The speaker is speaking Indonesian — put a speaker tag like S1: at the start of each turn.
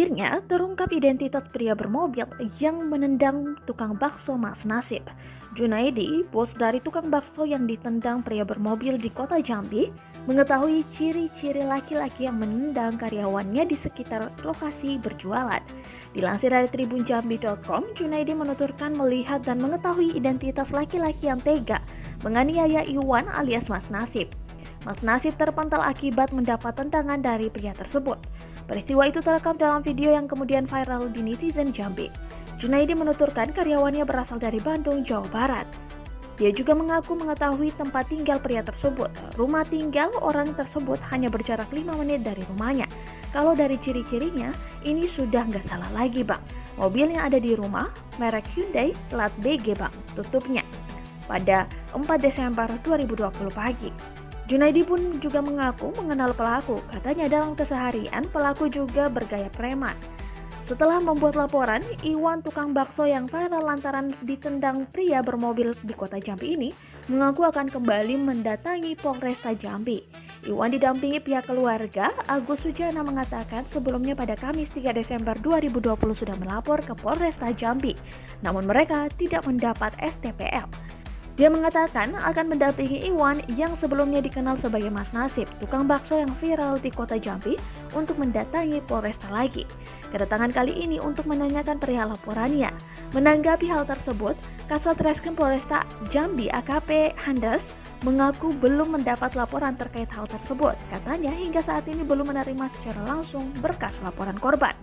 S1: Akhirnya terungkap identitas pria bermobil yang menendang tukang bakso Mas Nasib. Junaidi, bos dari tukang bakso yang ditendang pria bermobil di kota Jambi, mengetahui ciri-ciri laki-laki yang menendang karyawannya di sekitar lokasi berjualan. Dilansir dari tribunjambi.com, Junaidi menuturkan melihat dan mengetahui identitas laki-laki yang tega menganiaya Iwan alias Mas Nasib. Mas Nasib terpental akibat mendapat tendangan dari pria tersebut. Peristiwa itu terekam dalam video yang kemudian viral di netizen Jambi. Junaidi menuturkan karyawannya berasal dari Bandung, Jawa Barat. Dia juga mengaku mengetahui tempat tinggal pria tersebut. Rumah tinggal orang tersebut hanya berjarak 5 menit dari rumahnya. Kalau dari ciri-cirinya, ini sudah nggak salah lagi bang. Mobil yang ada di rumah, merek Hyundai, plat BG bang, tutupnya. Pada 4 Desember 2020 pagi. Junaidi pun juga mengaku mengenal pelaku. Katanya dalam keseharian pelaku juga bergaya preman. Setelah membuat laporan, Iwan tukang bakso yang viral lantaran ditendang pria bermobil di kota Jambi ini mengaku akan kembali mendatangi Polresta Jambi. Iwan didampingi pihak keluarga. Agus Sujana mengatakan sebelumnya pada Kamis 3 Desember 2020 sudah melapor ke Polresta Jambi, namun mereka tidak mendapat STPL. Dia mengatakan akan mendampingi Iwan yang sebelumnya dikenal sebagai Mas Nasib, tukang bakso yang viral di kota Jambi, untuk mendatangi Polresta lagi. Kedatangan kali ini untuk menanyakan perihal laporannya. Menanggapi hal tersebut, Kasat Reskrim Polresta Jambi AKP Handes mengaku belum mendapat laporan terkait hal tersebut. Katanya hingga saat ini belum menerima secara langsung berkas laporan korban.